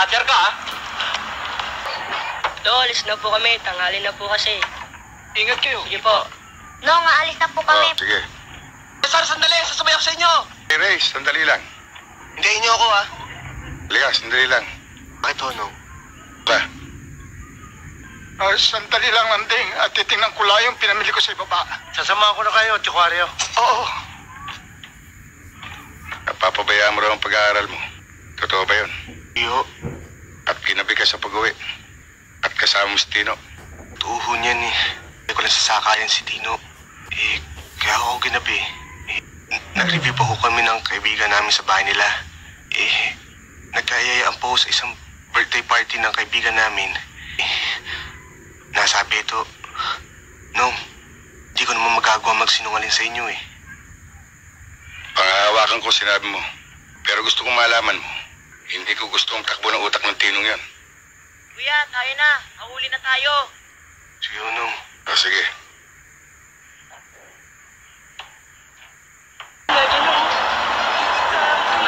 Pader ka, ha? Ito, alis na po kami. Tanghali na po kasi. Ingat kayo. Sige po. Nong, aalis na po kami. Sige. Sir, sandali. Sasabay ako sa inyo. Hey, Ray, sandali lang. Hintayin niyo ako, ha? Halika, sandali lang. Bakit ho, Nong? Ba? Sandali lang, Landing. At titingnan ko lang yung pinamili ko sa ibaba. Sasama ko na kayo, Chikwario. Oo. Napapabayaan mo raw ang pag-aaral mo. Totoo ba yun? Iyo. At ginabi ka sa pag-uwi. At kasama mo si Tino. Tuho niyan, eh. Hindi ko lang sasakayan si Tino. Kaya ako ginabi. Nag-review pa ho kami ng kaibigan namin sa bahay nila. Nagkayayaan po sa isang birthday party ng kaibigan namin. Nasabi ito, Nong, di ko naman magagawa magsinungaling sa inyo, eh. Pangahawakan ko sinabi mo. Pero gusto kong malaman mo. Hindi ko gustong takbo ng utak ng Tinong yan. Kuya, tayo na. Mahuli na tayo. Sige, Nong. Sige. Medyo mo.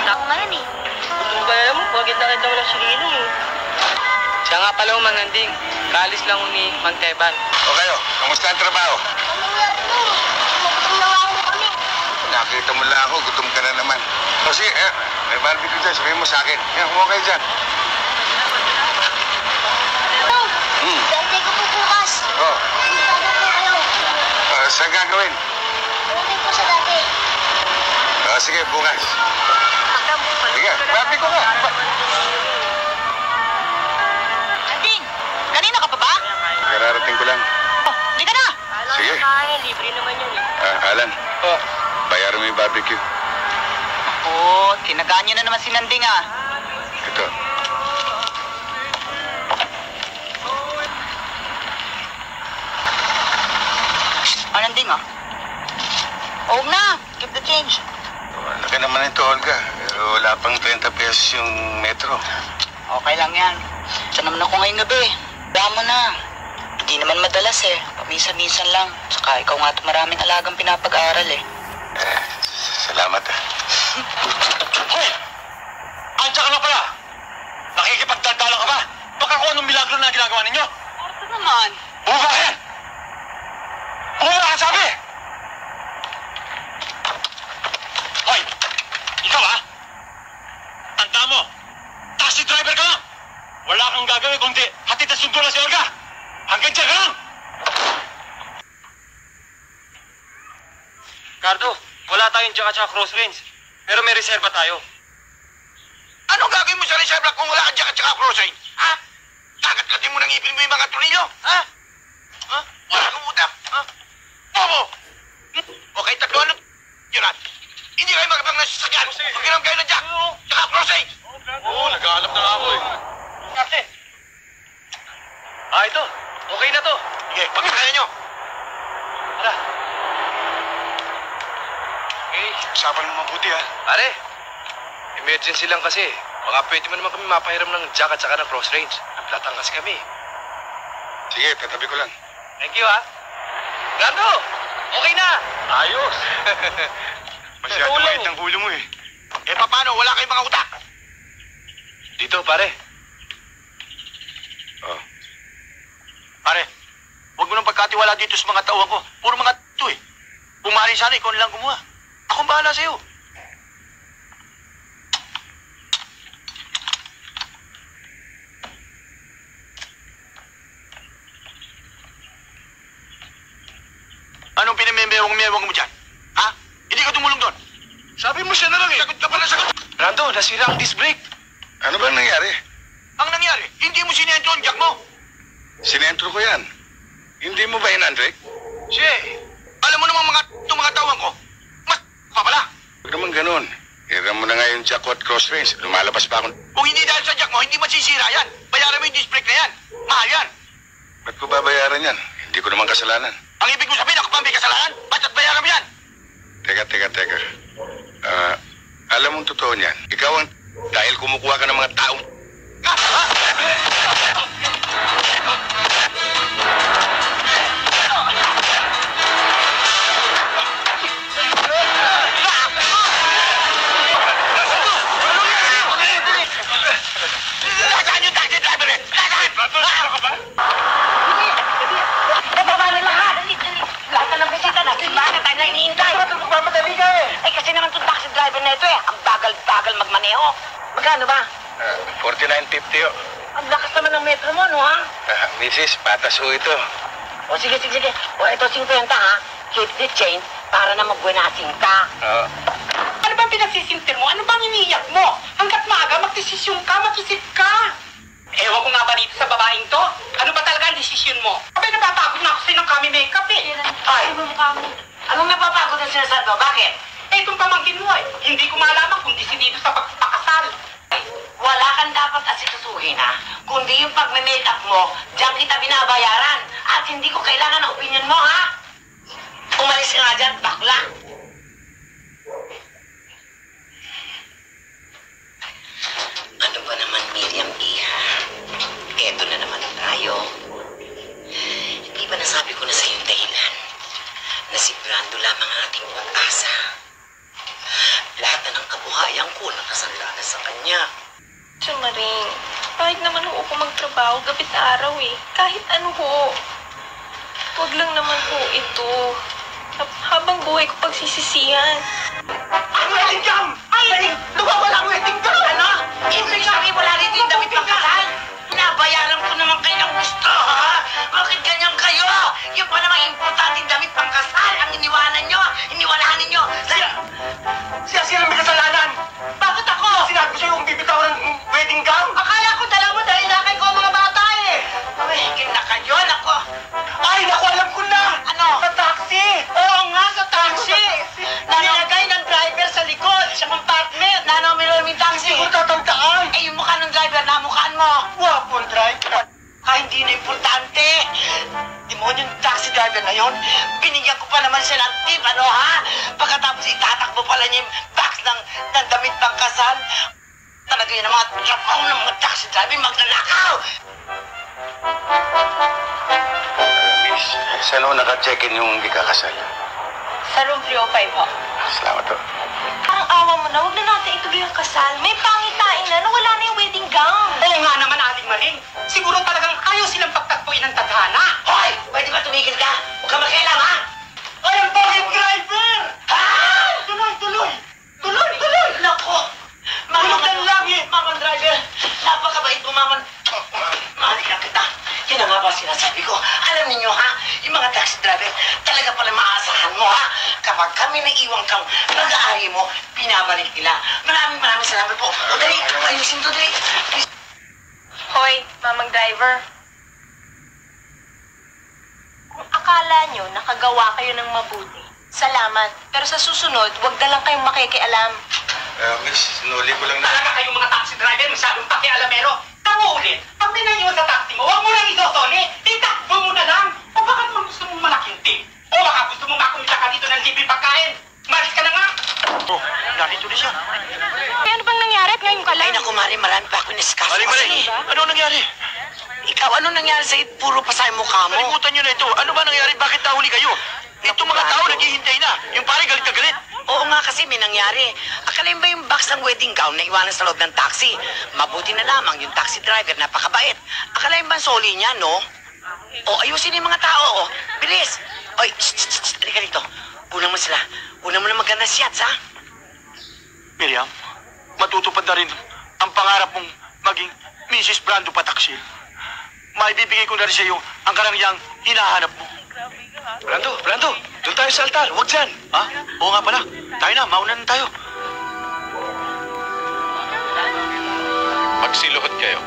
Ako ngayon eh. Kung kaya mo, bakit nakita mo na si Lino eh? Siya nga pala Mananding. Kaalis lang ni Manteban. O kayo, kamusta ang trabaho? Gutom na ako kami. Nakita mo lang ako, gutom ka na naman. O sige, may barbecue dyan, sabihin mo sa akin. Yan, kumuha kayo dyan. Nong, birthday ko po bukas. Oh, Bago po kayo. saan gagawin? Uwi po sa dati. Sige, bukas. Sige, barbecue ka. Landing, kanina ka pa ba? Kararating ko lang. Di ka na. Sige. Libre naman yun eh. Alan, bayaran mo yung barbecue. Oo, tinagaan niyo na naman si Nanding ah. Ito. Nanding ah. Huwag na, keep the change. Laki naman ito, Olga. Wala pang 30 pesos yung metro. Okay lang yan. Siya naman ako ngayong gabi. Wala mo na. Hindi naman madalas eh. Paminsan-minsan lang. Saka ikaw nga ito maraming alagang pinapag-aral eh. Salamat Hoy! Andiyan ka na pala! Nakikipagdaldala ka ba? Baka kung anong milagro na ginagawa ninyo? Ito naman. Bumaba ka yan! Bumaba ka, sabi! Hoy! Ikaw, ha? Tanda mo! Taxi driver ka lang! Wala kang gagawin kundi hatid na sundo na si Olga! Hanggang dyan ka lang! Cardo, wala tayong jack at cross range. Pero may reserva tayo. Anong gagawin mo sa reserva kung wala ka dyan at cross range? Ha? Kagat-katin mo ng ipin mo yung mga tulilyo? Ha? Ha? Wala kang utak? Ha? Bobo! Okay, tatlo ano? Yurat. Hindi kayo magabang nasasagyan. Pagkiram kayo ng jack. Tsaka cross range. Oo, nag-aalap na ako eh. Captain! Ito. Okay na to. Sige, pagkakaya nyo. Tara. Okay. Usapan mo mabuti, ha? Pare, emergency lang kasi. Baka pwede mo naman kami mapahiram ng jack at saka ng cross range. Nagtatangkas kami. Sige, tatabi ko lang. Thank you, ha? Gardo! Okay na! Ayos! Masyado mait ang ulo mo, eh. Paano? Wala kayong mga utak. Dito, pare. Oh. Pare, huwag mo nang pagkatiwala dito sa mga tauhan ko. Puro mga ito, eh. Pumari sana, ikaw lang gumawa. Akong bahala sa'yo. Anong pinamemewang-mewang mo dyan? Ha? Hindi ka tumulong doon. Sabi mo siya na lang eh. Sagot ka pala, sagot. Rando, nasira ang disc brake. Ano ba nangyari? Ang nangyari, hindi mo sinento ang jack mo. Sinentro ko yan. Hindi mo ba in-Andre? Siya, alam mo namang mga tauhan ko, mas pa pala. Huwag naman ganun. Hiram mo na nga yung jack at cross range. Lumalabas pa ako. Kung hindi dahil sa jack mo, hindi masisira yan. Bayaran mo yung disc brake na yan. Mahal yan. Ba't ko babayaran yan? Hindi ko naman kasalanan. Ang ibig mo sabihin, ako pa may kasalanan? Ba't bayaran mo yan? Teka. Alam mong totoo niyan. Ikaw ang dahil kumukuha ka ng mga taong... na ito eh. Ang bagal-bagal magmaneho. Magkano ba? 49.50 ho. Ang lakas naman ng metro mo, no ha? Mrs., patas ho ito. O sige. O ito 50 ha. Keep the change para na magbuenasin ka. Oo. Ano bang pinagsisintir mo? Ano bang iniiyak mo? Hanggat maaga, magdesisyon ka, mag-isip ka. Ewan ko nga ba dito sa babaeng to? Ano ba talaga ang desisyon mo? Abay, napapagod na ako sa'yo ng kami makeup eh. Ay, anong napapagod ang sinasabi mo? Bakit? Eh, itong pamangkin mo eh. Hindi ko malaman kung desidido sa pagpapakasal. Wala kang dapat asikasuhin ha. Kundi yung pagme-makeup mo, diyan kita binabayaran. At hindi ko kailangan ng opinion mo ha. Umalis ka nga dyan, bakla. Ano ba naman, Miriam Iha? Eto na naman tayo. Hindi ba nasabi ko na sa yung dahilan na si Brando lamang ang ating pag-asa? Lahat na ng kabuhayan ko nakasanda na sa kanya. Maring, kahit naman ho ako magtrabaho gabit araw eh. Kahit ano ho. Huwag lang naman ho ito. Habang buhay ko pagsisisihan. Ang wedding gown! Ay! Nawawala ang wedding gown! Ano? Ibig sabihin wala dito yung damit pang kasal? Nabayaran ko naman kayo ng gusto, ha? Bakit ganyan kayo? Yung pa namang importanteng damit pang kasal ang iniwanan nyo, iniwalahan ninyo. Siya sila may kasalanan! Bakit ako? Sinabi ko sa'yo kung bibitawan ng wedding gown! Akala ko dala mo dahil nakay ko ang mga bata eh. Mahigil na kayo, nako. Ay, naku, alam ko na! Ano? Sa taxi! Oo nga, sa taxi. Nilagay ng driver sa likod, sa compartment. Nanomero yung taxi. Hindi ko tatandaan! Eh, yung mukha ng driver, namukhaan mo. Wapon, driver! Ay, hindi na importante. Demonyong taxi driver na yon, binigyan ko pa naman siya ng tip, ano ha? Pagkatapos itatakbo pala niya yung box ng damit pang kasal. Talaga yun ang mga trabaho ng mga taxi driver, magnanakaw. Miss, saan ho naka-check-in yung ikakasal? Sa room 305 ho. Salamat ho. Ang awa mo na, huwag na natin ituloy ang kasal. May pangitain na wala na yung wedding gown. Oo nga naman, Aling Maring. Siguro talagang ayaw silang pagtagpuin ng tadhana. Hoy! Pwede ba tumigil ka? Huwag ka makialam, ha? Ay, ang bakit driver! Ha? Tuloy! Nako! Tulog lang eh! Mamang driver, napakabait mo, mamang. Mahalik na kita. Yan ang nga ba sinasabi ko. Alam ninyo, ha? Yung mga taxi driver, talaga pala maasahan mo, ha? Kapag kami naiwang kang mag-aari mo, pinabalik nila. Maraming salamat po. O, dali, ayusin to, dali. Hoy, mamang driver. Kung akala nyo nakagawa kayo ng mabuti, salamat. Pero sa susunod, huwag na lang kayong makikialam. Miss, nuli ko lang na... Talaga kayong mga taxi driver, masyadong pakialamero. Tangulit, pag pinaiwan sa taxi mo, huwag mo lang isosoli. Itakbo mo na lang. O baka naman gusto mong malaking tip. O baka gusto mong makumita ka dito ng libre pagkain. Malis ka na nga. Oh, narito na siya. Ay, ano bang nangyari at ngayon ka lang? Ay, naku, Mari, marami pa ako nisikaso. Mali. Ano nangyari? Ikaw, ano nangyari sa'yo? Puro pa sa'yo mukha mo. Kalimutan nyo na ito. Ano ba nangyari? Bakit nahuli kayo? Itong mga tao naghihintay na. Yung pare galit na galit. Oo nga kasi may nangyari. Akalain ba yung box ng wedding gown na iwanan sa loob ng taxi? Mabuti na lamang yung taxi driver, napakabait. Akalain ba ang soli niya, no? O, ayusin yung mga tao, o. Bilis! Oy, halika dito. Una mo sila. Una mo na maganda shots, ha? Miriam, matutupad na rin ang pangarap mong maging Mrs. Brando Pataksil. Maibibigay ko na rin sa iyo ang karangyang hinahanap mo. Brando, doon tayo sa altar. Huwag dyan. Ha? Oo nga pala. Tayo na, mauna na tayo. Magsiluhod kayo.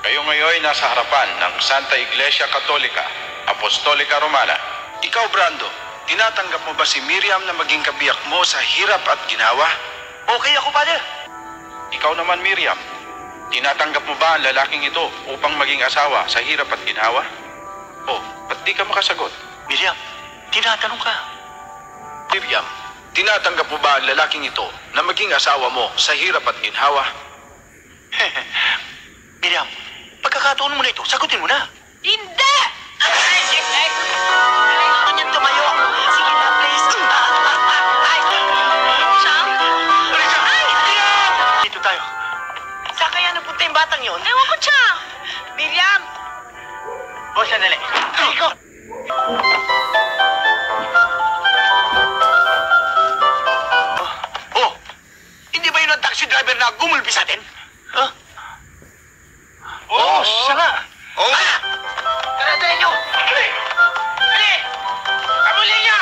Kayo ngayon nasa harapan ng Santa Iglesia Katolika, Apostolika Romana. Ikaw, Brando, tinatanggap mo ba si Miriam na maging kabiyak mo sa hirap at ginawa? Okay ako, Father. Ikaw naman, Miriam, tinatanggap mo ba ang lalaking ito upang maging asawa sa hirap at ginhawa? O, ba't di ka makasagot? Miriam, tinatanong ka. Miriam, tinatanggap mo ba ang lalaking ito na maging asawa mo sa hirap at ginhawa? Miriam, pagkakataon mo na ito, sagutin mo na. Hindi! Ay! Gusto niyan tumayo. Sige na, please. Ay! Siyang? Dito tayo. Saan kaya napunta yung batang yun? Ewan ko, Chang. Miriam! O, sandali. Ay, ko! na gumulpi sa atin? Ha? Oo, siya nga. Oo nga. Tara, tayo nyo! Ali! Ali! Kamuli niya!